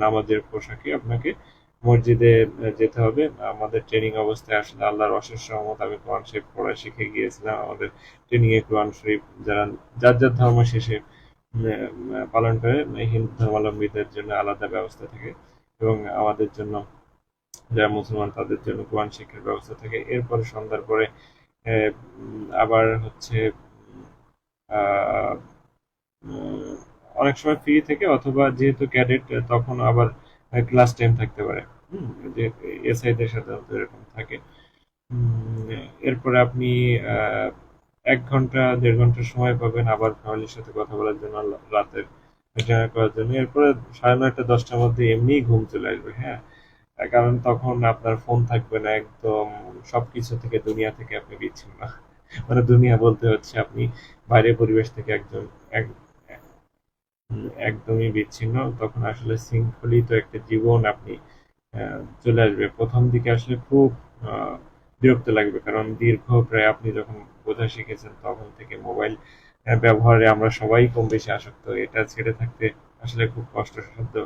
নামাজের পোশাকে আপনাকে মসজিদে যেতে হবে। আমাদের ট্রেনিং অবস্থায় আসলে আল্লাহর অশেষ রহমত, আমি কোরআন শরীফ পড়া শিখে গিয়েছিলাম। আমাদের ট্রেনিং এ কোরআন শরীফ যারা যার যার ধর্ম শেষে পালন করে, হিন্দু ধর্মাবলম্বীদের জন্য আলাদা ব্যবস্থা থাকে, এবং আমাদের জন্য যারা মুসলমান তাদের জন্য কোরআন শিক্ষার ব্যবস্থা থাকে। এরপরে সন্ধ্যার পরে আবার হচ্ছে আহ, উম, অনেক সময় ফ্রি থেকে, অথবা যেহেতু ক্যাডেট তখন আবার ক্লাস টাইম থাকতে পারে। যে এসআইদের সাধারণত এরকম থাকে। উম, এরপরে আপনি আহ, 1 ঘন্টা 1.5 ঘন্টা সময় পাবেন আবার ফ্যামিলির সাথে কথা বলার জন্য, রাতের ডিনার করার জন্য। এরপরে 9:30 10টার মধ্যে এমনিই ঘুম চলে আসবে, হ্যাঁ। কারণ তখন আপনার ফোন থাকবে না, একদম সবকিছু থেকে, দুনিয়া থেকে আপনি বিচ্ছিন্ন। মানে দুনিয়া বলতে হচ্ছে আপনি বাইরের পরিবেশ থেকে একদমই বিচ্ছিন্ন। তখন আসলে শৃঙ্খলিত একটা জীবন আপনি চলে আসবে। প্রথম দিকে আসলে খুব আহ, বিরক্ত লাগবে, কারণ দীর্ঘ প্রায় আপনি যখন বোঝা শিখেছেন তখন থেকে মোবাইল ব্যবহারে আমরা সবাই কম বেশি আসক্ত। এটা ছেড়ে থাকতে আসলে খুব কষ্টসাধ্য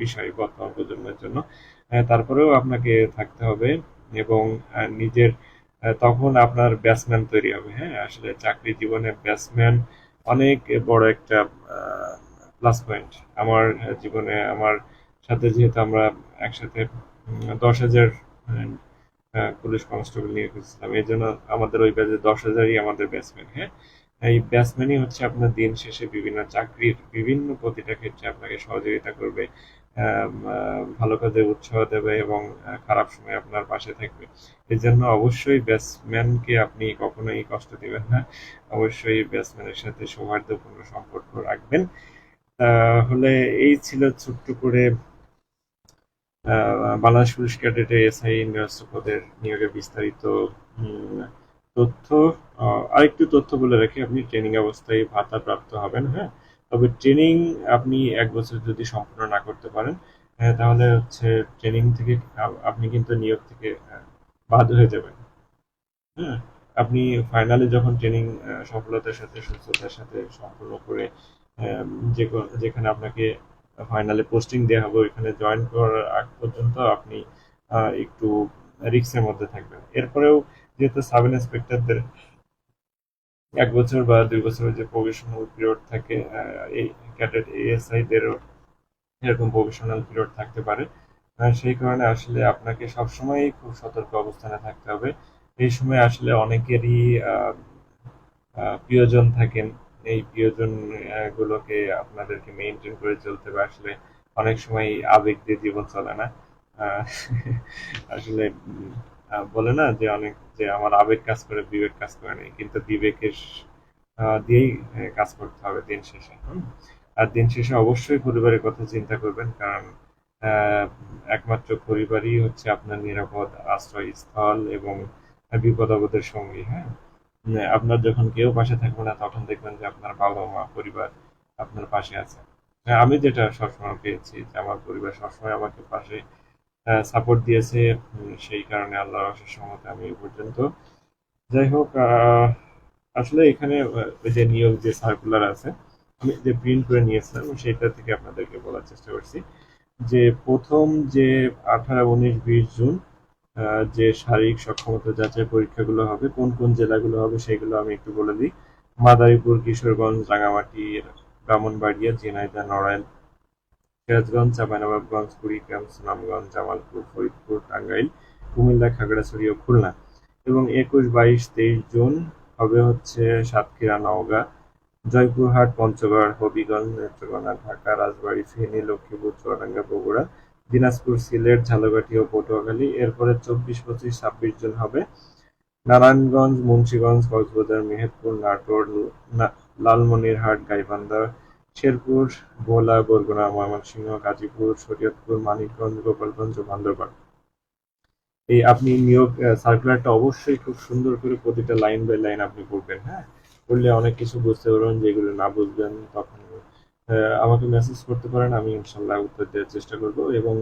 বিষয় বর্তমান প্রজন্মের জন্য। তারপরেও আপনাকে থাকতে হবে, এবং নিজের তখন আপনার ব্যাটসম্যান তৈরি হবে, হ্যাঁ। আসলে চাকরি জীবনে ব্যাটসম্যান অনেক বড় একটা প্লাস পয়েন্ট। আমার জীবনে আমার সাথে যেহেতু আমরা একসাথে 10,000 পুলিশ কনস্টেবল নিয়ে গেছিলাম, এই জন্য আমাদের ওই ব্যাচে 10,000ই আমাদের ব্যাচম্যান। হ্যাঁ, এই ব্যাচম্যানই হচ্ছে আপনার দিন শেষে বিভিন্ন চাকরির বিভিন্ন প্রতিটা ক্ষেত্রে আপনাকে সহযোগিতা করবে, ভালো কাজে উৎসাহ দেবে এবং খারাপ সময় আপনার পাশে থাকবে। এই জন্য অবশ্যই ব্যাটসম্যানকে আপনি কখনোই কষ্ট দিবেন না, অবশ্যই ব্যাটসম্যানের সাথে সৌহার্দ্যপূর্ণ সম্পর্ক রাখবেন। তাহলে এই ছিল ছোট্ট করে বাংলাদেশ পুলিশ ক্যাডেটে এসআই নিরস্ত্র পদের নিয়োগের বিস্তারিত উম, তথ্য। আরেকটু তথ্য বলে রাখি, আপনি ট্রেনিং অবস্থায় ভাতা প্রাপ্ত হবেন। হ্যাঁ, তবে ট্রেনিং আপনি 1 বছর যদি সম্পূর্ণ না করতে পারেন, তাহলে হচ্ছে ট্রেনিং থেকে আপনি কিন্তু নিয়োগ থেকে বাদ হয়ে যাবেন। হ্যাঁ, আপনি ফাইনালে যখন ট্রেনিং সফলতার সাথে সুস্থতার সাথে সম্পূর্ণ করে যেখানে আপনাকে ফাইনালে পোস্টিং দেওয়া হবে, ওইখানে জয়েন করার আগ পর্যন্ত আপনি একটু রিস্কের মধ্যে থাকবেন। এরপরেও যেহেতু সাব ইন্সপেক্টরদের 1 বছর বা 2 বছরের যে প্রবেশনাল পিরিয়ড থাকে, এই ক্যাডেট এএসআই দেরও এরকম প্রফেশনাল পিরিয়ড থাকতে পারে। সেই কারণে আসলে আপনাকে সবসময় খুব সতর্ক অবস্থানে থাকতে হবে। এই সময় আসলে অনেকেরই প্রিয়জন থাকেন। এই প্রিয়জন গুলোকে আপনাদেরকে মেনটেন করে চলতে হবে। আসলে অনেক সময় আবেগ দিয়ে জীবন চলে না। আহ, আসলে বলে না যে অনেক, যে আমার আবেগ কাজ করে বিবেক কাজ করে নাই, কিন্তু বিবেকের দিয়েই কাজ করতে হবে দিন শেষে। আর দিন শেষে অবশ্যই পরিবারের কথা চিন্তা করবেন, কারণ আহ, একমাত্র পরিবারই হচ্ছে আপনার নিরাপদ আশ্রয়স্থল এবং বিপদ আপদের সঙ্গী। হ্যাঁ, আপনার যখন কেউ পাশে থাকবে না, তখন দেখবেন যে আপনার বাবা মা পরিবার আপনার পাশে আছে। হ্যাঁ, আমি যেটা সবসময় পেয়েছি যে আমার পরিবার সবসময় আমাকে পাশে সাপোর্ট দিয়েছে। সেই কারণে আল্লাহর অশেষ রহমতে আমি এই পর্যন্ত। যাই হোক, আসলে এখানে ওই যে নিয়োগ যে সার্কুলার আছে, আমি যে প্রিন্ট করে নিয়েছিলাম সেটা থেকে আপনাদেরকে বলার চেষ্টা করছি যে প্রথম যে 18, 19, 20 জুন যে শারীরিক সক্ষমতা যাচাই পরীক্ষাগুলো হবে, কোন কোন জেলাগুলো হবে সেগুলো আমি একটু বলে দিই। মাদারীপুর, কিশোরগঞ্জ, রাঙামাটি, ব্রাহ্মণবাড়িয়া, ঝিনাইদহ, নড়াইল, সিরাজগঞ্জ, চাঁপাইনবাবগঞ্জ, কুড়িগ্রাম, সুনামগঞ্জ, জামালপুর, ফরিদপুর, টাঙ্গাইল, কুমিল্লা, খাগড়াছড়ি ও খুলনা। এবং 21, 22, 23 জুন হবে হচ্ছে সাতক্ষীরা, নওগাঁ, জয়পুরহাট, পঞ্চগড়, হবিগঞ্জ, নেত্রকোনা, ঢাকা, রাজবাড়ী, ফেনী, লক্ষ্মীপুর, চুয়াডাঙ্গা, বগুড়া, দিনাজপুর, সিলেট, ঝালকাঠি ও পটুয়াখালী। এরপরে 24, 25, 26 জন হবে নারায়ণগঞ্জ, মুন্সিগঞ্জ, কক্সবাজার, মেহেরপুর, নাটোর, লালমনিরহাট, গাইবান্ধা, শেরপুর, ভোলা, বরগুনা, ময়মনসিংহ, গাজীপুর, শরীয়তপুর, মানিকগঞ্জ, গোপালগঞ্জ ও বান্দরবান। এই আপনি নিয়োগ সার্কুলারটা অবশ্যই খুব সুন্দর করে প্রতিটা লাইন বাই লাইন আপনি পড়বেন। হ্যাঁ, পড়লে অনেক কিছু বুঝতে পারবেন, যেগুলো না বুঝবেন তখন আমাকে মেসেজ করতে পারেন, আমি ইনশাল্লাহ উত্তর দেওয়ার চেষ্টা করব। এবং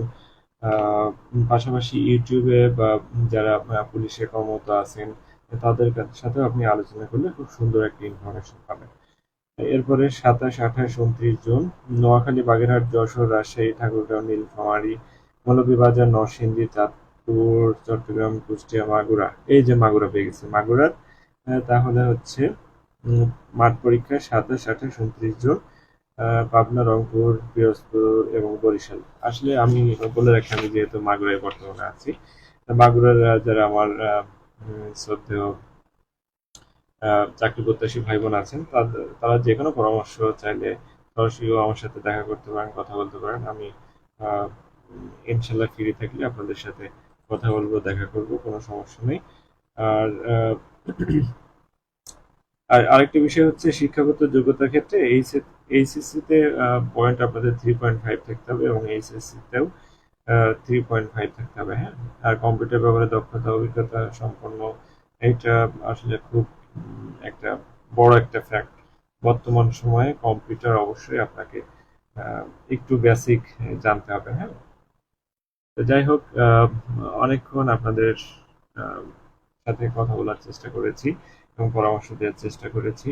পাশাপাশি ইউটিউবে বা যারা পুলিশে কর্মরত আছেন তাদের সাথেও আপনি আলোচনা করলে খুব সুন্দর একটা ইনফরমেশন পাবেন। এরপরে 27, 28, 29 জুন নোয়াখালী, বাগেরহাট, যশোর, রাজশাহী, ঠাকুরগাঁও, নীলফামারী, মৌলভীবাজার, নরসিংদী, চাঁদপুর, চট্টগ্রাম, কুষ্টিয়া, মাগুরা। এই যে মাগুরা পেয়ে গেছে, মাগুরার তাহলে হচ্ছে মাঠ পরীক্ষা 27, 28, 29 জুন পাবনা, রংপুর, পিরোজপুর এবং বরিশাল। আসলে আমি বলে রাখি, আমি যেহেতু মাগুরায় বর্তমানে আছি, মাগুরার যারা আমার শ্রদ্ধেয় চাকরি প্রত্যাশী ভাই বোন আছেন, তারা যে কোনো পরামর্শ চাইলে সরাসরিও আমার সাথে দেখা করতে পারেন, কথা বলতে পারেন। আমি আহ, ইনশাল্লাহ ফ্রি থাকলে আপনাদের সাথে কথা বলবো, দেখা করব, কোনো সমস্যা নেই। আর আর আরেকটা বিষয় হচ্ছে শিক্ষাগত যোগ্যতার ক্ষেত্রে এইচএসসি তে পয়েন্ট আপনাদের 3.5 থাকতে হবে এবং এইচএসসি তেও 3.5 থাকতে হবে। হ্যাঁ, আর কম্পিউটার ব্যবহারে দক্ষতা অভিজ্ঞতা সম্পন্ন, এটা আসলে খুব একটা বড় একটা ফ্যাক্ট। বর্তমান সময়ে কম্পিউটার অবশ্যই আপনাকে আহ, একটু বেসিক জানতে হবে। হ্যাঁ, তো যাই হোক, অনেকক্ষণ আপনাদের আহ, সাথে কথা বলার চেষ্টা করেছি এবং পরামর্শ দেওয়ার চেষ্টা করেছি।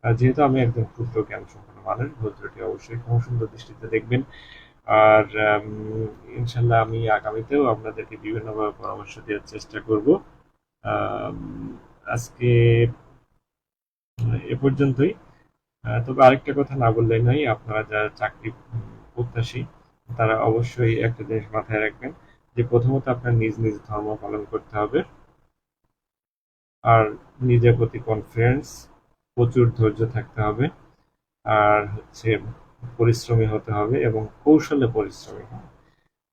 যেহেতু আমি একজন ক্ষুদ্র জ্ঞান সম্পন্ন মানুষ, ভুল ত্রুটি অবশ্যই ক্ষমা সুন্দর দৃষ্টিতে দেখবেন। আর ইনশাল্লাহ আমি আগামীতেও আপনাদেরকে বিভিন্নভাবে পরামর্শ দেওয়ার চেষ্টা করব। আজকে এ পর্যন্তই। তবে আরেকটা কথা না বললেই নয়, আপনারা যারা চাকরি প্রত্যাশী তারা অবশ্যই একটা জিনিস মাথায় রাখবেন, যে প্রথমত আপনার নিজ নিজ ধর্ম পালন করতে হবে, আর নিজের প্রতি কনফিডেন্স, প্রচুর ধৈর্য থাকতে হবে, আর হচ্ছে পরিশ্রমী হতে হবে এবং কৌশলে পরিশ্রমী।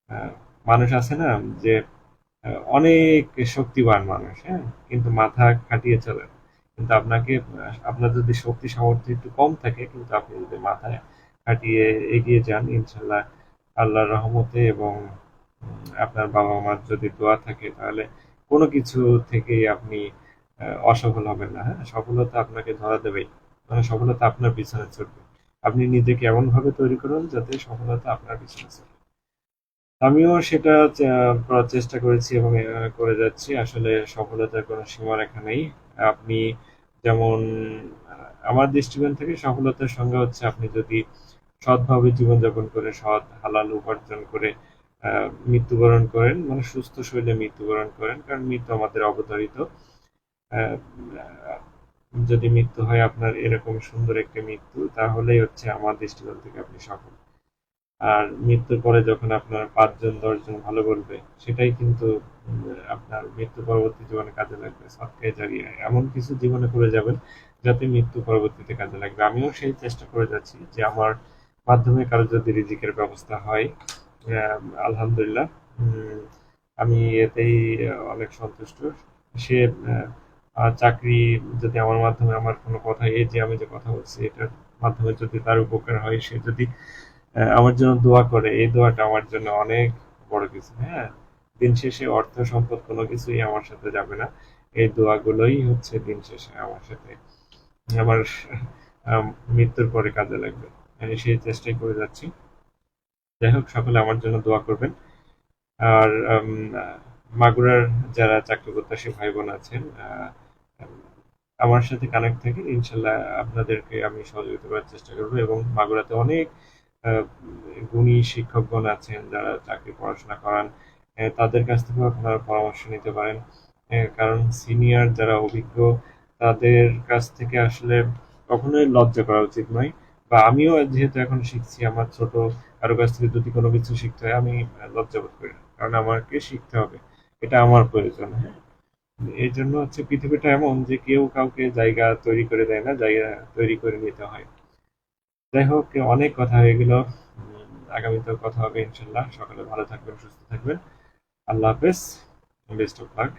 আহ, মানুষ আছে না, যে অনেক শক্তিবান মানুষ, হ্যাঁ, কিন্তু মাথা খাটিয়ে চলে। কিন্তু আপনার যদি শক্তি সামর্থ্য একটু কম থাকে, কিন্তু আপনি যদি মাথায় খাটিয়ে এগিয়ে যান, ইনশাল্লাহ আল্লাহর রহমতে এবং আপনার বাবা মার যদি দোয়া থাকে, তাহলে কোনো কিছু থেকেই আপনি অসফল হবেন না। হ্যাঁ, সফলতা আপনাকে ধরা দেবেই, মানে সফলতা আপনার পিছনে ছুটবে। আপনি নিজেকে এমন ভাবে তৈরি করুন যাতে সফলতা আপনার পিছনে ছুটে। আমিও সেটা করার চেষ্টা করেছি এবং করে যাচ্ছি। আসলে সফলতার কোনো সীমারেখা নেই। আপনি যেমন, আমার দৃষ্টিকোণ থেকে সফলতার সংজ্ঞা হচ্ছে, আপনি যদি সৎভাবে জীবনযাপন করে, সৎ হালাল উপার্জন করে মৃত্যুবরণ করেন, মানে সুস্থ শরীরে মৃত্যুবরণ করেন, কারণ মৃত্যু আমাদের অবধারিত। আহ, যদি মৃত্যু হয় আপনার এরকম সুন্দর একটা মৃত্যু, তাহলেই হচ্ছে আমার দৃষ্টিকোণ থেকে আপনি সফল। আর মৃত্যুর পরে যখন আপনার ৫ জন ১০ জন ভালো বলবে, সেটাই কিন্তু আপনার মৃত্যু পরবর্তী জীবনে কাজে লাগবে। সৎকায়ে জারিয়া এমন কিছু জীবনে করে যাবেন, যাতে মৃত্যু পরবর্তীতে কাজে লাগবে। আমিও সেই চেষ্টা করে যাচ্ছি যে আমার মাধ্যমে কারো যদি রিজিকের ব্যবস্থা হয়, আলহামদুলিল্লাহ, আমি এতেই অনেক সন্তুষ্ট। সে চাকরি যদি আমার মাধ্যমে, আমার কোনো কথা, এই যে আমি যে কথা বলছি এটার মাধ্যমে যদি তার উপকার হয়, সে যদি আমার জন্য দোয়া করে, এই দোয়াটা আমার জন্য অনেক বড় কিছু। হ্যাঁ, দিন শেষে অর্থ সম্পদ কোনো কিছুই আমার সাথে যাবে না, এই দোয়াগুলোই হচ্ছে দিন শেষে আমার সাথে, আমার আম, মৃত্যুর পরে কাজে লাগবে। আমি সেই চেষ্টাই করে যাচ্ছি। যাই হোক, সকলে আমার জন্য দোয়া করবেন। আর মাগুরার যারা চাকরি প্রত্যাশী ভাই বোন আছেন, আমার সাথে কানেক্ট থেকে ইনশাল্লাহ আপনাদেরকে আমি সহযোগিতা করার চেষ্টা করবো। এবং মাগুরাতে অনেক আহ, গুণী শিক্ষকগণ আছেন যারা চাকরি পড়াশোনা করান, তাদের কাছ থেকেও আপনারা পরামর্শ নিতে পারেন। কারণ সিনিয়র যারা অভিজ্ঞ, তাদের কাছ থেকে আসলে কখনোই লজ্জা করা উচিত নয়। বা আমিও যেহেতু এখন শিখছি, আমার ছোট কারো কাছ থেকে যদি কোনো কিছু শিখতে হয়, আমি লজ্জা বোধ করি না, কারণ আমাকে শিখতে হবে, এটা আমার প্রয়োজন। হ্যাঁ, এই জন্য হচ্ছে পৃথিবীটা এমন যে কেউ কাউকে জায়গা তৈরি করে দেয় না, জায়গা তৈরি করে নিতে হয়। যাই হোক, অনেক কথা হয়ে গেল। আগামীতেও কথা হবে ইনশাল্লাহ। সকালে ভালো থাকবেন, সুস্থ থাকবেন। আল্লাহ হাফেজ, বেস্ট অফ লাক।